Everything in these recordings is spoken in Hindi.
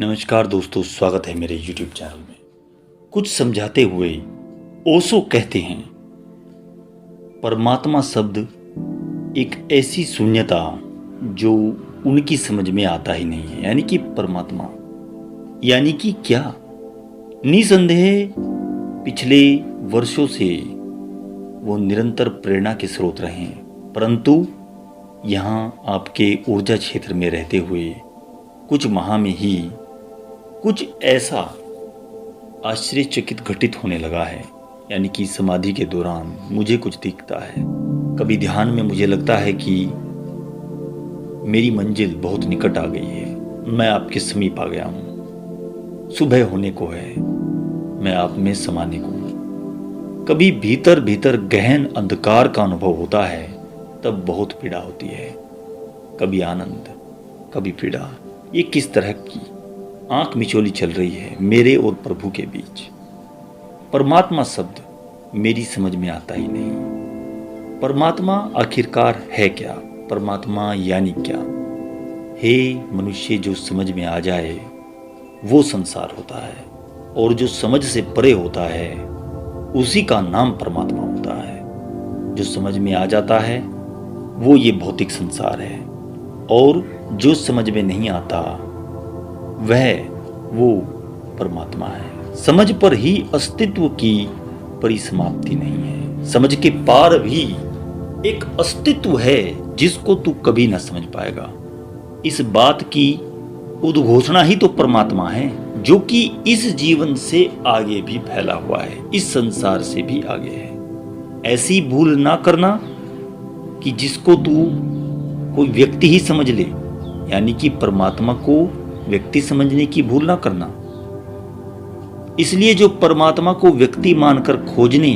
नमस्कार दोस्तों, स्वागत है मेरे YouTube चैनल में। कुछ समझाते हुए ओशो कहते हैं, परमात्मा शब्द एक ऐसी शून्यता जो उनकी समझ में आता ही नहीं है। यानी कि परमात्मा यानी कि क्या? निसंदेह पिछले वर्षों से वो निरंतर प्रेरणा के स्रोत रहे हैं, परंतु यहाँ आपके ऊर्जा क्षेत्र में रहते हुए कुछ माह में ही कुछ ऐसा आश्चर्यचकित घटित होने लगा है। यानी कि समाधि के दौरान मुझे कुछ दिखता है। कभी ध्यान में मुझे लगता है कि मेरी मंजिल बहुत निकट आ गई है, मैं आपके समीप आ गया हूँ, सुबह होने को है, मैं आप में समाने को हूँ। कभी भीतर भीतर गहन अंधकार का अनुभव होता है, तब बहुत पीड़ा होती है। कभी आनंद, कभी पीड़ा। ये किस तरह की आंख मिचौली चल रही है मेरे और प्रभु के बीच। परमात्मा शब्द मेरी समझ में आता ही नहीं। परमात्मा आखिरकार है क्या? परमात्मा यानी क्या? हे मनुष्य, जो समझ में आ जाए वो संसार होता है, और जो समझ से परे होता है उसी का नाम परमात्मा होता है। जो समझ में आ जाता है वो ये भौतिक संसार है, और जो समझ में नहीं आता वो परमात्मा है। समझ पर ही अस्तित्व की परिसमाप्ति नहीं है। समझ के पार भी एक अस्तित्व है जिसको तू कभी ना समझ पाएगा। इस बात की उद्घोषणा ही तो परमात्मा है, जो कि इस जीवन से आगे भी फैला हुआ है, इस संसार से भी आगे है। ऐसी भूल ना करना कि जिसको तू कोई व्यक्ति ही समझ ले, यानी कि परमात्मा को व्यक्ति समझने की भूल ना करना। इसलिए जो परमात्मा को व्यक्ति मानकर खोजने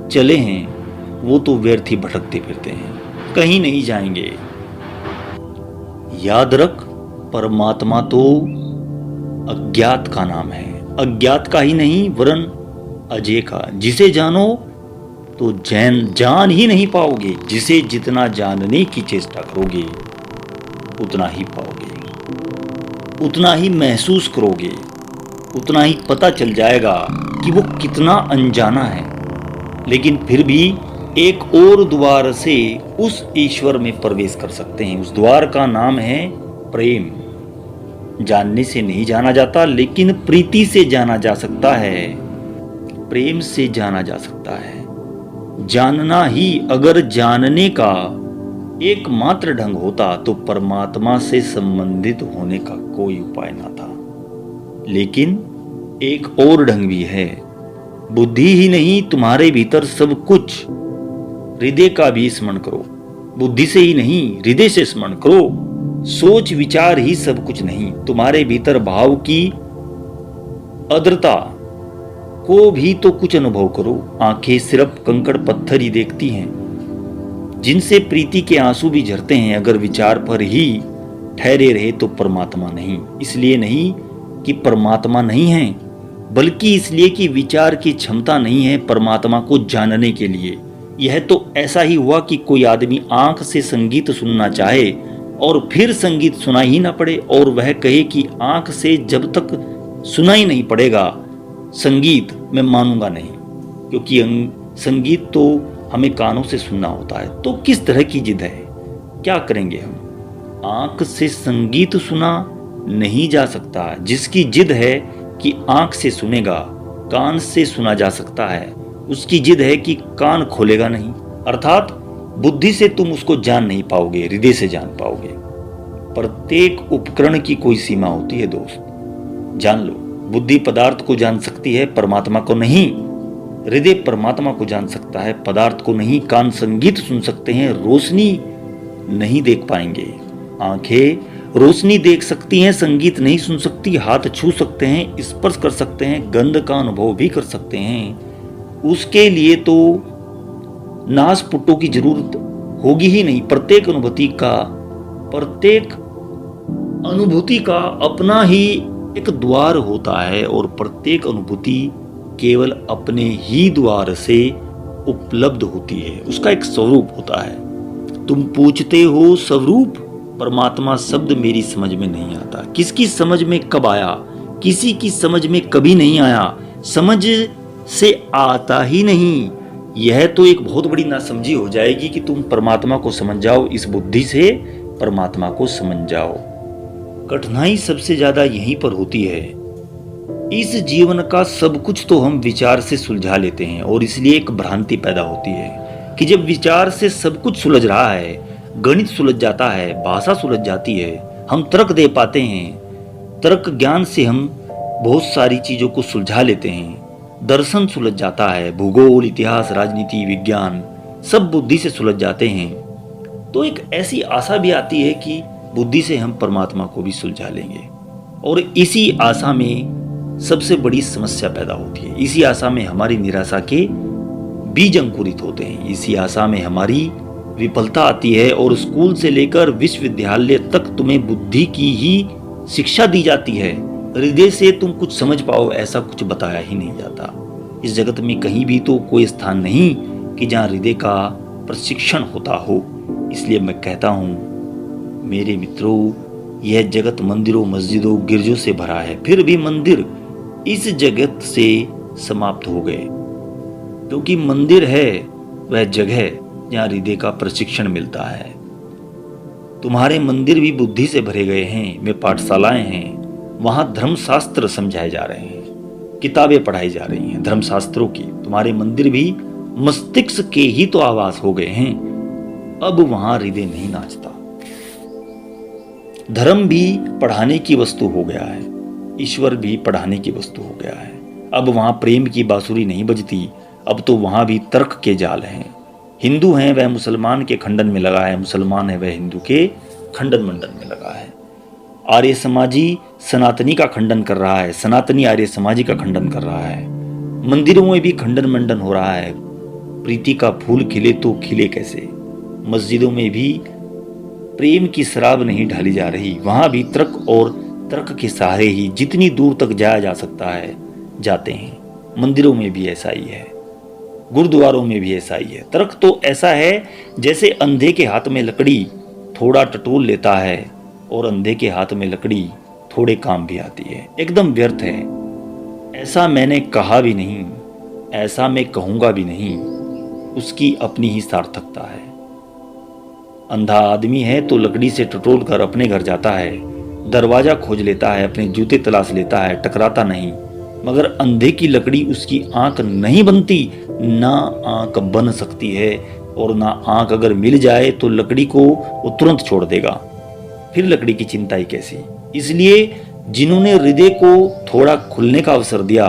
चले हैं वो तो व्यर्थ ही भटकते फिरते हैं, कहीं नहीं जाएंगे। याद रख, परमात्मा तो अज्ञात का नाम है, अज्ञात का ही नहीं वरन अजय का। जिसे जानो तो जान ही नहीं पाओगे, जिसे जितना जानने की चेष्टा करोगे उतना ही पाओगे, उतना ही महसूस करोगे, उतना ही पता चल जाएगा कि वो कितना अनजाना है। लेकिन फिर भी एक और द्वार से उस ईश्वर में प्रवेश कर सकते हैं। उस द्वार का नाम है प्रेम। जानने से नहीं जाना जाता, लेकिन प्रीति से जाना जा सकता है, प्रेम से जाना जा सकता है। जानना ही अगर जानने का एकमात्र ढंग होता तो परमात्मा से संबंधित होने का कोई उपाय ना था। लेकिन एक और ढंग भी है। बुद्धि ही नहीं, तुम्हारे भीतर सब कुछ। हृदय का भी स्मरण करो। बुद्धि से ही नहीं, हृदय से स्मरण करो। सोच विचार ही सब कुछ नहीं, तुम्हारे भीतर भाव की आर्द्रता को भी तो कुछ अनुभव करो। आंखें सिर्फ कंकड़ पत्थर ही देखती हैं, जिनसे प्रीति के आंसू भी झरते हैं। अगर विचार पर ही ठहरे रहे तो परमात्मा नहीं। इसलिए नहीं कि परमात्मा नहीं है, बल्कि इसलिए कि विचार की क्षमता नहीं है परमात्मा को जानने के लिए। यह तो ऐसा ही हुआ कि कोई आदमी आंख से संगीत सुनना चाहे और फिर संगीत सुनाई ही ना पड़े, और वह कहे कि आंख से जब तक सुनाई नहीं पड़ेगा संगीत मैं मानूंगा नहीं, क्योंकि संगीत तो हमें कानों से सुनना होता है। तो किस तरह की जिद है? क्या करेंगे हम? आंख से संगीत सुना नहीं जा सकता। जिसकी जिद है कि आंख से सुनेगा, कान से सुना जा सकता है, उसकी जिद है कि कान खोलेगा नहीं। अर्थात बुद्धि से तुम उसको जान नहीं पाओगे, हृदय से जान पाओगे। प्रत्येक उपकरण की कोई सीमा होती है दोस्त, जान लो। बुद्धि पदार्थ को जान सकती है, परमात्मा को नहीं। हृदय परमात्मा को जान सकता है, पदार्थ को नहीं। कान संगीत सुन सकते हैं, रोशनी नहीं देख पाएंगे। आंखें रोशनी देख सकती हैं, संगीत नहीं सुन सकती। हाथ छू सकते हैं, स्पर्श कर सकते हैं, गंध का अनुभव भी कर सकते हैं। उसके लिए तो नासपुटों की जरूरत होगी ही नहीं। प्रत्येक अनुभूति का अपना ही एक द्वार होता है, और प्रत्येक अनुभूति केवल अपने ही द्वार से उपलब्ध होती है। उसका एक स्वरूप होता है। तुम पूछते हो स्वरूप, परमात्मा शब्द मेरी समझ में नहीं आता। किसकी समझ में कब आया? किसी की समझ में कभी नहीं आया, समझ से आता ही नहीं। यह तो एक बहुत बड़ी नासमझी हो जाएगी कि तुम परमात्मा को समझ जाओ, इस बुद्धि से परमात्मा को समझ जाओ। कठिनाई सबसे ज्यादा यहीं पर होती है। इस जीवन का सब कुछ तो हम विचार से सुलझा लेते हैं और इसलिए एक भ्रांति पैदा होती है कि जब विचार से सब कुछ सुलझ रहा है, गणित सुलझ जाता है, भाषा सुलझ जाती है, हम तर्क दे पाते हैं, तर्क ज्ञान से हम बहुत सारी चीजों को सुलझा लेते हैं, दर्शन सुलझ जाता है, भूगोल, इतिहास, राजनीति, विज्ञान सब बुद्धि से सुलझ जाते हैं, तो एक ऐसी आशा भी आती है कि बुद्धि से हम परमात्मा को भी सुलझा लेंगे। और इसी आशा में सबसे बड़ी समस्या पैदा होती है। इसी आशा में हमारी निराशा के बीज अंकुरित होते हैं। इसी आशा में हमारी विफलता आती है और स्कूल से लेकर विश्वविद्यालय तक तुम्हें बुद्धि की ही शिक्षा दी जाती है। हृदय से तुम कुछ समझ पाओ ऐसा कुछ बताया ही नहीं जाता। इस जगत में कहीं भी तो कोई स्थान नहीं कि जहाँ हृदय का प्रशिक्षण होता हो। इसलिए मैं कहता हूँ मेरे मित्रों, यह जगत मंदिरों, मस्जिदों, गिरजों से भरा है, फिर भी मंदिर इस जगत से समाप्त हो गए, क्योंकि मंदिर है वह जगह जहाँ हृदय का प्रशिक्षण मिलता है। तुम्हारे मंदिर भी बुद्धि से भरे गए हैं, वे पाठशालाएं हैं, वहां धर्मशास्त्र समझाए जा रहे हैं, किताबें पढ़ाई जा रही हैं धर्मशास्त्रों की। तुम्हारे मंदिर भी मस्तिष्क के ही तो आवास हो गए हैं, अब वहां हृदय नहीं नाचता। धर्म भी पढ़ाने की वस्तु हो गया है, ईश्वर भी पढ़ाने की वस्तु हो गया है। अब वहां प्रेम की बांसुरी नहीं बजती, अब तो वहां भी तर्क के जाल हैं। हिंदू हैं वह मुसलमान के खंडन में लगा है, मुसलमान है वह हिंदू के खंडन मंडन में लगा है। आर्य समाजी सनातनी का खंडन कर रहा है, सनातनी आर्य समाजी का खंडन कर रहा है। मंदिरों में भी खंडन मंडन हो रहा है। प्रीति का फूल खिले तो खिले कैसे। मस्जिदों में भी प्रेम की शराब नहीं ढाली जा रही, वहां भी तर्क और तर्क के सहारे ही जितनी दूर तक जाया जा सकता है जाते हैं। मंदिरों में भी ऐसा ही है, गुरुद्वारों में भी ऐसा ही है। तर्क तो ऐसा है जैसे अंधे के हाथ में लकड़ी थोड़ा टटोल लेता है और अंधे के हाथ में लकड़ी थोड़े काम भी आती है, एकदम व्यर्थ है। ऐसा मैंने कहा भी नहीं, ऐसा मैं कहूंगा भी नहीं, उसकी अपनी ही सार्थकता है। अंधा आदमी है तो लकड़ी से टटोल कर अपने घर जाता है, दरवाजा खोज लेता है, अपने जूते तलाश लेता है, टकराता नहीं। मगर अंधे की लकड़ी उसकी आंख नहीं बनती, ना आंख बन सकती है, और ना आंख अगर मिल जाए तो लकड़ी को वो तुरंत छोड़ देगा। फिर लकड़ी की चिंता ही कैसी। इसलिए जिन्होंने हृदय को थोड़ा खुलने का अवसर दिया,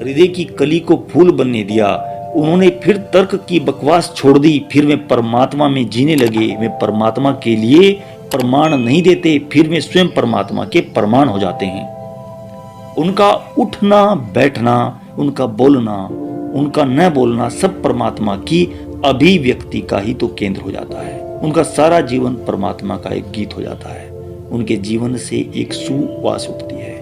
हृदय की कली को फूल बनने दिया, उन्होंने फिर तर्क की बकवास छोड़ दी। फिर वे परमात्मा में जीने लगे। वे परमात्मा के लिए प्रमाण नहीं देते, फिर वे स्वयं परमात्मा के प्रमाण हो जाते हैं। उनका उठना बैठना, उनका बोलना, उनका न बोलना सब परमात्मा की अभिव्यक्ति का ही तो केंद्र हो जाता है। उनका सारा जीवन परमात्मा का एक गीत हो जाता है। उनके जीवन से एक सुवास उठती है।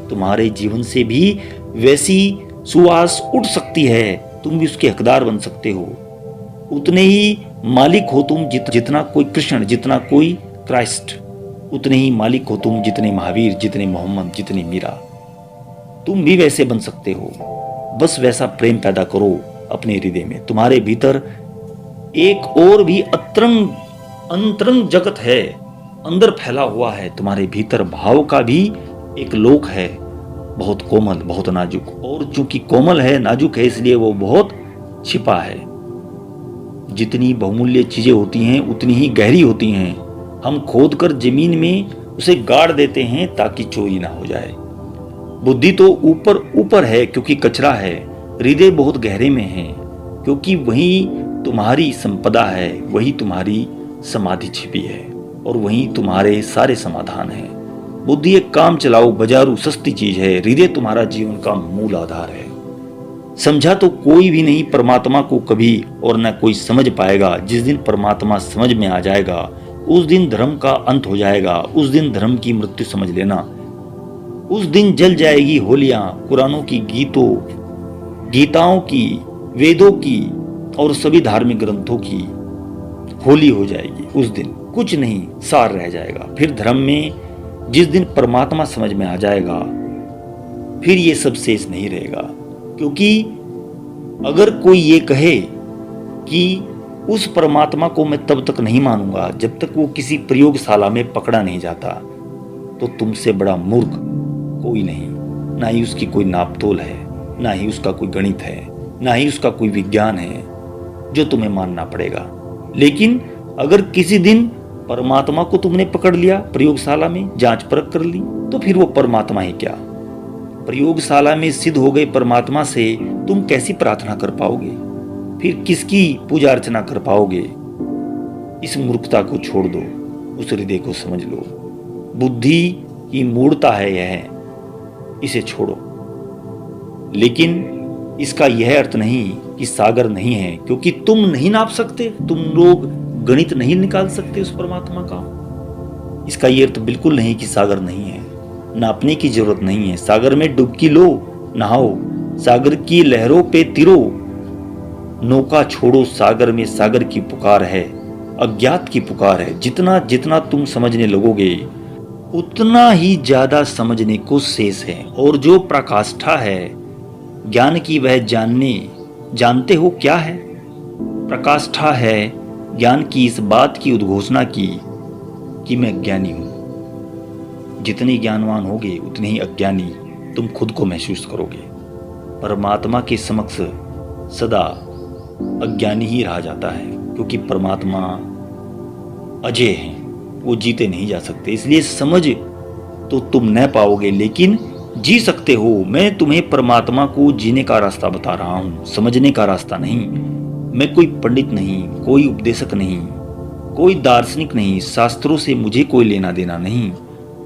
तुम्हारे जीवन से भी वैसी सुवास उठ सकती है, तुम भी उसके हकदार बन सकते हो। उतने ही मालिक हो तुम जितना कोई कृष्ण, जितना कोई क्राइस्ट, उतने ही मालिक हो तुम जितने महावीर, जितने मोहम्मद, जितने मीरा। तुम भी वैसे बन सकते हो। बस वैसा प्रेम पैदा करो अपने हृदय में। तुम्हारे भीतर एक और भी अंतरंग जगत है, अंदर फैला हुआ है। तुम्हारे भीतर भाव का भी एक लोक है, बहुत कोमल, बहुत नाजुक। और चूंकि कोमल है, नाजुक है, इसलिए वो बहुत छिपा है। जितनी बहुमूल्य चीजें होती हैं उतनी ही गहरी होती हैं। हम खोद कर जमीन में उसे गाड़ देते हैं ताकि चोरी ना हो जाए। बुद्धि तो ऊपर ऊपर है क्योंकि कचरा है। हृदय बहुत गहरे में है क्योंकि वही तुम्हारी संपदा है, वही तुम्हारी समाधि छिपी है और वही तुम्हारे सारे समाधान हैं। बुद्धि एक काम चलाओ बाजारू सस्ती चीज है, हृदय तुम्हारा जीवन का मूल आधार है। समझा तो कोई भी नहीं परमात्मा को कभी, और न कोई समझ पाएगा। जिस दिन परमात्मा समझ में आ जाएगा उस दिन धर्म का अंत हो जाएगा, उस दिन धर्म की मृत्यु समझ लेना। उस दिन जल जाएगी होलियां, कुरानों की गीताओं की, वेदों की और सभी धार्मिक ग्रंथों की होली हो जाएगी उस दिन। कुछ नहीं, सार रह जाएगा। फिर धर्म में जिस दिन परमात्मा समझ में आ जाएगा, फिर ये सब शेष नहीं रहेगा। क्योंकि अगर कोई ये कहे कि उस परमात्मा को मैं तब तक नहीं मानूंगा जब तक वो किसी प्रयोगशाला में पकड़ा नहीं जाता, तो तुमसे बड़ा मूर्ख कोई नहीं। ना ही उसकी कोई नापतोल है, ना ही उसका कोई गणित है, ना ही उसका कोई विज्ञान है जो तुम्हें मानना पड़ेगा। लेकिन अगर किसी दिन परमात्मा को तुमने पकड़ लिया, प्रयोगशाला में जांच परख कर ली, तो फिर वो परमात्मा ही क्या, प्रयोगशाला में सिद्ध हो गए परमात्मा से तुम कैसी प्रार्थना कर पाओगे? फिर किसकी पूजा अर्चना कर पाओगे? इस मूर्खता को छोड़ दो, उस हृदय को समझ लो। बुद्धि की मूढ़ता है यह, इसे छोड़ो। लेकिन इसका यह अर्थ नहीं कि सागर नहीं है, क्योंकि तुम नहीं नाप सकते, तुम लोग गणित नहीं निकाल सकते उस परमात्मा का। इसका यह अर्थ बिल्कुल नहीं कि सागर नहीं है, नापने की जरूरत नहीं है। सागर में डुबकी लो, नहाओ, सागर की लहरों पे तिरो, नौका छोड़ो सागर में। सागर की पुकार है, अज्ञात की पुकार है। जितना जितना तुम समझने लगोगे उतना ही ज्यादा समझने को शेष है। और जो प्रकाष्ठा है ज्ञान की, वह जानते हो क्या है? प्रकाष्ठा है ज्ञान की इस बात की उद्घोषणा की कि मैं ज्ञानी हूं। जितने ज्ञानवान होगे उतने ही अज्ञानी तुम खुद को महसूस करोगे। परमात्मा के समक्ष सदा अज्ञानी ही रहा जाता है, क्योंकि परमात्मा अजय है, वो जीते नहीं जा सकते। इसलिए समझ तो तुम न पाओगे, लेकिन जी सकते हो। मैं तुम्हें परमात्मा को जीने का रास्ता बता रहा हूं, समझने का रास्ता नहीं। मैं कोई पंडित नहीं, कोई उपदेशक नहीं, कोई दार्शनिक नहीं। शास्त्रों से मुझे कोई लेना देना नहीं,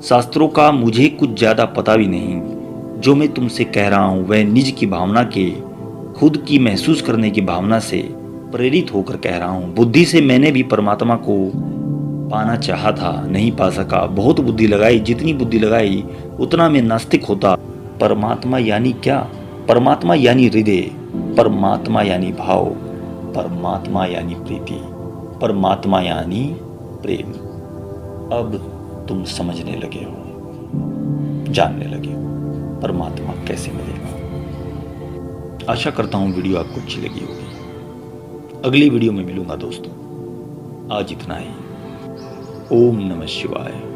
शास्त्रों का मुझे कुछ ज्यादा पता भी नहीं। जो मैं तुमसे कह रहा हूं वह निज की भावना के, खुद की महसूस करने की भावना से प्रेरित होकर कह रहा हूं। बुद्धि से मैंने भी परमात्मा को पाना चाहा था, नहीं पा सका। बहुत बुद्धि लगाई, जितनी बुद्धि लगाई उतना मैं नास्तिक होता। परमात्मा यानी क्या? परमात्मा यानी हृदय, परमात्मा यानी भाव, परमात्मा यानी प्रीति, परमात्मा यानी प्रेम। अब तुम समझने लगे हो, जानने लगे हो परमात्मा कैसे मिलेगा। आशा करता हूं वीडियो आपको अच्छी लगी होगी। अगली वीडियो में मिलूंगा दोस्तों। आज इतना ही। ओम नमः शिवाय।